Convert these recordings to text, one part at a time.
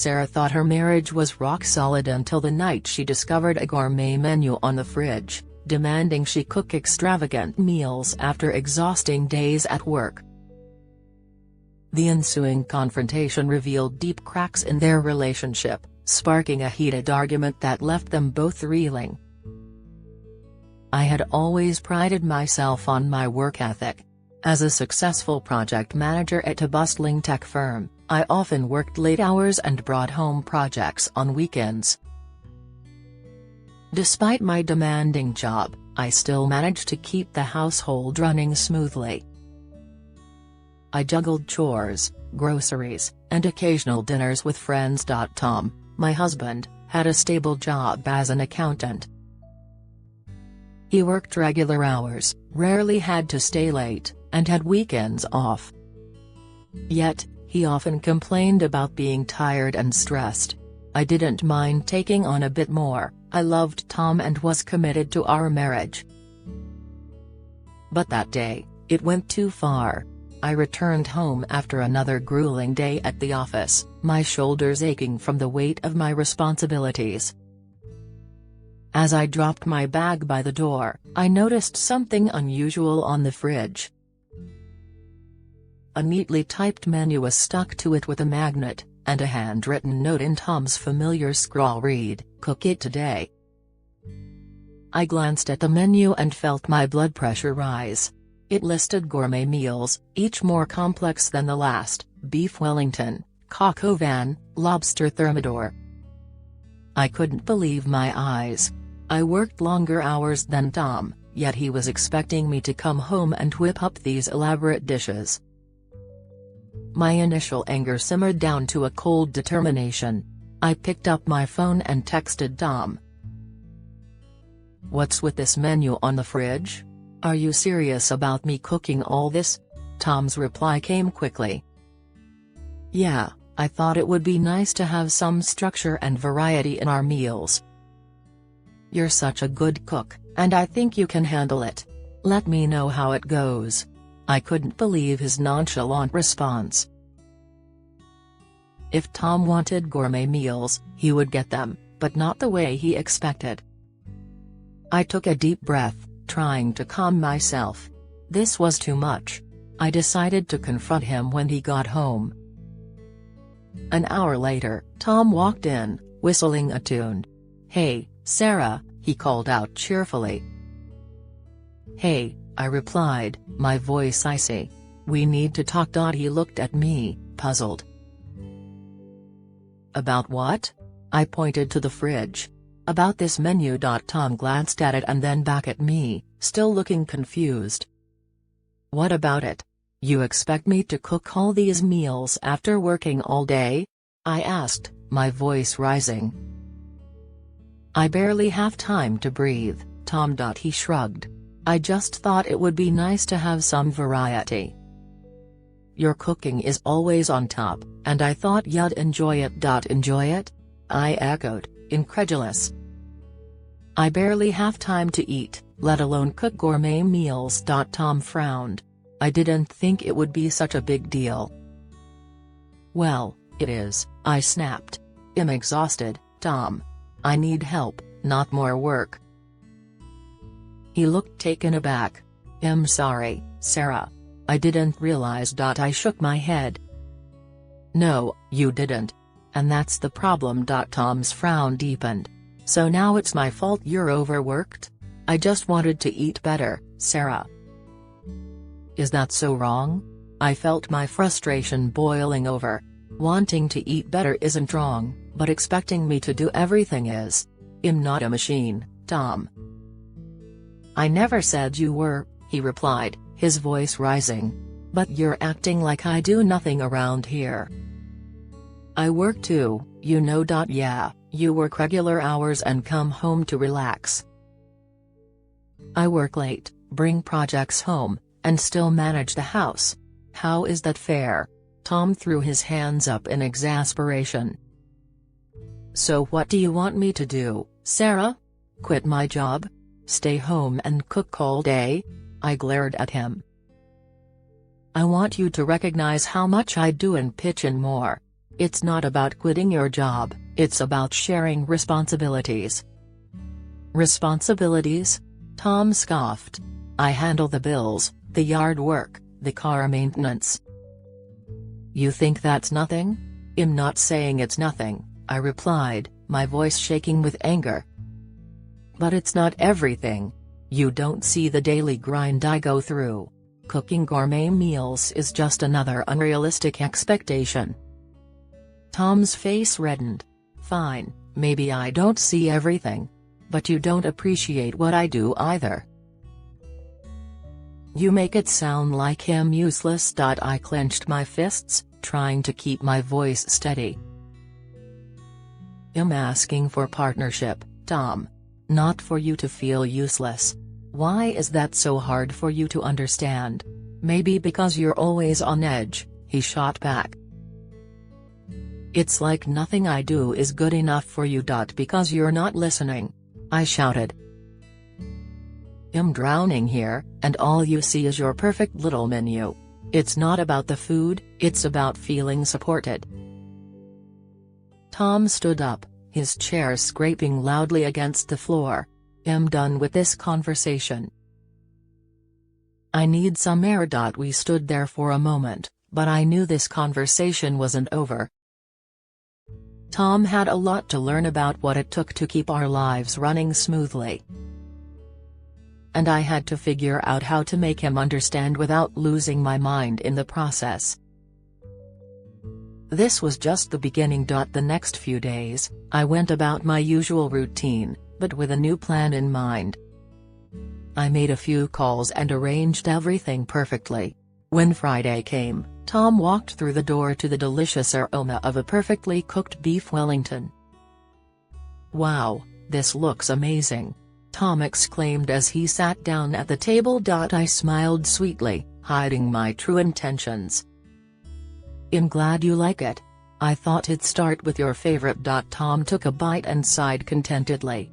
Sarah thought her marriage was rock solid until the night she discovered a gourmet menu on the fridge, demanding she cook extravagant meals after exhausting days at work. The ensuing confrontation revealed deep cracks in their relationship, sparking a heated argument that left them both reeling. "I had always prided myself on my work ethic. As a successful project manager at a bustling tech firm, I often worked late hours and brought home projects on weekends. Despite my demanding job, I still managed to keep the household running smoothly. I juggled chores, groceries, and occasional dinners with friends." Tom, my husband, had a stable job as an accountant. He worked regular hours, rarely had to stay late, and had weekends off. Yet, he often complained about being tired and stressed. I didn't mind taking on a bit more. I loved Tom and was committed to our marriage. But that day, it went too far. I returned home after another grueling day at the office, my shoulders aching from the weight of my responsibilities. As I dropped my bag by the door, I noticed something unusual on the fridge. A neatly typed menu was stuck to it with a magnet, and a handwritten note in Tom's familiar scrawl read, "Cook it today." I glanced at the menu and felt my blood pressure rise. It listed gourmet meals, each more complex than the last: beef Wellington, coq au vin, lobster thermidor. I couldn't believe my eyes. I worked longer hours than Tom, yet he was expecting me to come home and whip up these elaborate dishes. My initial anger simmered down to a cold determination. I picked up my phone and texted Tom. "What's with this menu on the fridge? Are you serious about me cooking all this?" Tom's reply came quickly. "Yeah, I thought it would be nice to have some structure and variety in our meals. You're such a good cook, and I think you can handle it. Let me know how it goes." I couldn't believe his nonchalant response. If Tom wanted gourmet meals, he would get them, but not the way he expected. I took a deep breath, trying to calm myself. This was too much. I decided to confront him when he got home. An hour later, Tom walked in, whistling a tune. "Hey, Sarah," he called out cheerfully. "Hey," I replied, my voice icy. "We need to talk." He looked at me, puzzled. "About what?" I pointed to the fridge. "About this menu." Tom glanced at it and then back at me, still looking confused. "What about it? You expect me to cook all these meals after working all day?" I asked, my voice rising. "I barely have time to breathe, Tom." He shrugged. "I just thought it would be nice to have some variety. Your cooking is always on top, and I thought you'd enjoy it." "Enjoy it?" I echoed, incredulous. "I barely have time to eat, let alone cook gourmet meals." Tom frowned. "I didn't think it would be such a big deal." "Well, it is," I snapped. "I'm exhausted, Tom. I need help, not more work." He looked taken aback. "I'm sorry, Sarah. I didn't realize." I shook my head. "No, you didn't. And that's the problem." Tom's frown deepened. "So now it's my fault you're overworked? I just wanted to eat better, Sarah." "Is that so wrong?" I felt my frustration boiling over. Wanting to eat better isn't wrong, but expecting me to do everything is. I'm not a machine, Tom. "I never said you were," he replied, his voice rising. "But you're acting like I do nothing around here." "I work too, you know." "Yeah, you work regular hours and come home to relax. I work late, bring projects home, and still manage the house. How is that fair?" Tom threw his hands up in exasperation. "So what do you want me to do, Sarah? Quit my job? Stay home and cook all day?" I glared at him. "I want you to recognize how much I do and pitch in more. It's not about quitting your job, it's about sharing responsibilities. Responsibilities? Tom scoffed. I handle the bills, the yard work, the car maintenance. You think that's nothing? I'm not saying it's nothing, I replied, my voice shaking with anger. But it's not everything. You don't see the daily grind I go through. Cooking gourmet meals is just another unrealistic expectation. Tom's face reddened. Fine, maybe I don't see everything. But you don't appreciate what I do either. You make it sound like I'm useless. I clenched my fists, trying to keep my voice steady. I'm asking for partnership, Tom. Not for you to feel useless. Why is that so hard for you to understand? Maybe because you're always on edge, he shot back. It's like nothing I do is good enough for you. Because you're not listening, I shouted. I'm drowning here, and all you see is your perfect little menu. It's not about the food, it's about feeling supported. Tom stood up, his chair scraping loudly against the floor. I'm done with this conversation. I need some air. We stood there for a moment, but I knew this conversation wasn't over. Tom had a lot to learn about what it took to keep our lives running smoothly. And I had to figure out how to make him understand without losing my mind in the process. This was just the beginning. The next few days, I went about my usual routine, but with a new plan in mind. I made a few calls and arranged everything perfectly. When Friday came, Tom walked through the door to the delicious aroma of a perfectly cooked beef Wellington. Wow, this looks amazing, Tom exclaimed as he sat down at the table. I smiled sweetly, hiding my true intentions. I'm glad you like it. I thought it'd start with your favorite. Tom took a bite and sighed contentedly.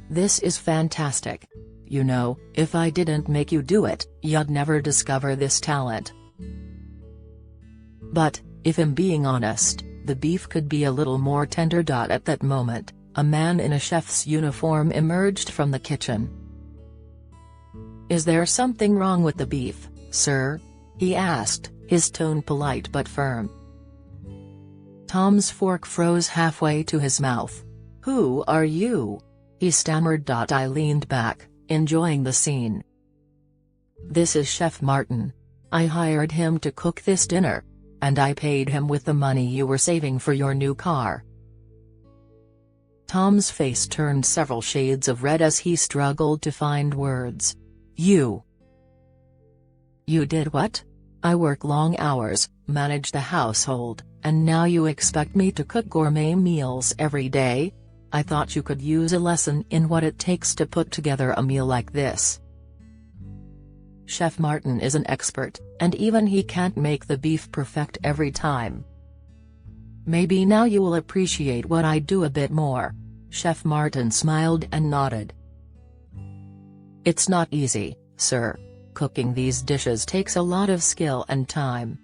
This is fantastic. You know, if I didn't make you do it, you'd never discover this talent. But, if I'm being honest, the beef could be a little more tender. At that moment, a man in a chef's uniform emerged from the kitchen. Is there something wrong with the beef, sir? He asked, his tone polite but firm. Tom's fork froze halfway to his mouth. Who are you? He stammered. I leaned back, enjoying the scene. This is Chef Martin. I hired him to cook this dinner. And I paid him with the money you were saving for your new car. Tom's face turned several shades of red as he struggled to find words. You did what? I work long hours, manage the household, and now you expect me to cook gourmet meals every day? I thought you could use a lesson in what it takes to put together a meal like this. Chef Martin is an expert, and even he can't make the beef perfect every time. Maybe now you will appreciate what I do a bit more. Chef Martin smiled and nodded. It's not easy, sir. Cooking these dishes takes a lot of skill and time.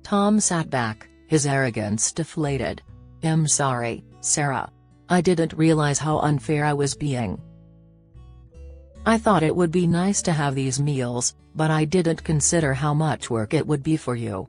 Tom sat back, his arrogance deflated. I'm sorry, Sarah. I didn't realize how unfair I was being. I thought it would be nice to have these meals, but I didn't consider how much work it would be for you.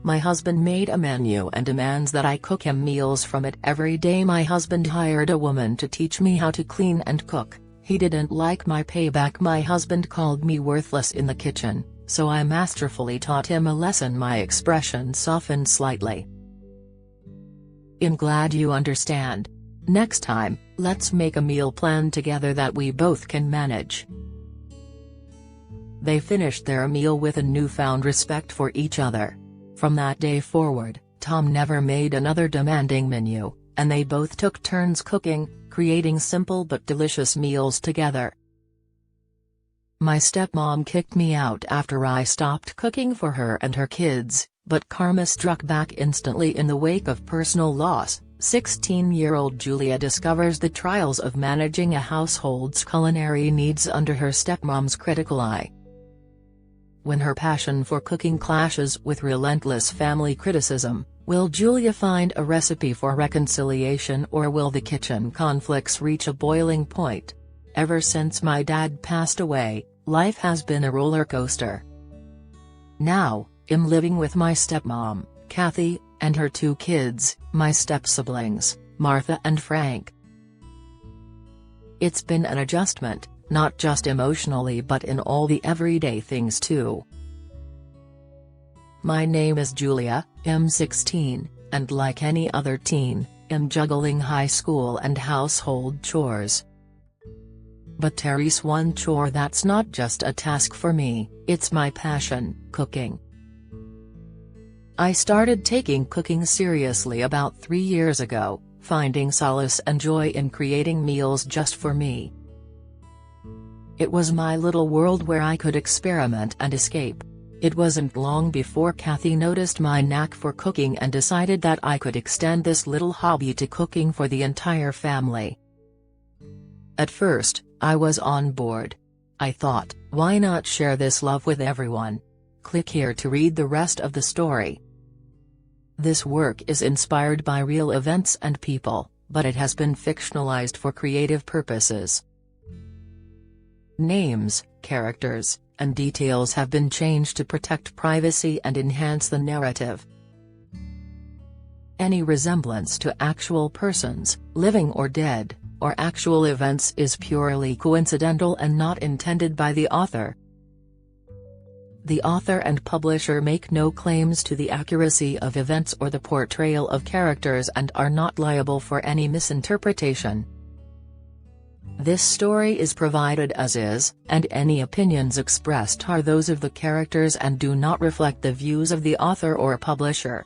My husband made a menu and demands that I cook him meals from it every day. My husband hired a woman to teach me how to clean and cook. He didn't like my payback. My husband called me worthless in the kitchen, so I masterfully taught him a lesson. My expression softened slightly. I'm glad you understand. Next time, let's make a meal plan together that we both can manage. They finished their meal with a newfound respect for each other. From that day forward, Tom never made another demanding menu, and they both took turns cooking, creating simple but delicious meals together. My stepmom kicked me out after I stopped cooking for her and her kids, but karma struck back instantly in the wake of personal loss. 16-year-old Julia discovers the trials of managing a household's culinary needs under her stepmom's critical eye. When her passion for cooking clashes with relentless family criticism, will Julia find a recipe for reconciliation, or will the kitchen conflicts reach a boiling point? Ever since my dad passed away, life has been a roller coaster. Now, I'm living with my stepmom, Kathy, and her 2 kids, my step-siblings, Martha and Frank. It's been an adjustment, not just emotionally but in all the everyday things too. My name is Julia, I'm 16, and like any other teen, I'm juggling high school and household chores. But there's one chore that's not just a task for me, it's my passion, cooking. I started taking cooking seriously about 3 years ago, finding solace and joy in creating meals just for me. It was my little world where I could experiment and escape. It wasn't long before Kathy noticed my knack for cooking and decided that I could extend this little hobby to cooking for the entire family. At first, I was on board. I thought, why not share this love with everyone? Click here to read the rest of the story. This work is inspired by real events and people, but it has been fictionalized for creative purposes. Names, characters, and details have been changed to protect privacy and enhance the narrative. Any resemblance to actual persons, living or dead, or actual events is purely coincidental and not intended by the author. The author and publisher make no claims to the accuracy of events or the portrayal of characters and are not liable for any misinterpretation. This story is provided as is, and any opinions expressed are those of the characters and do not reflect the views of the author or publisher.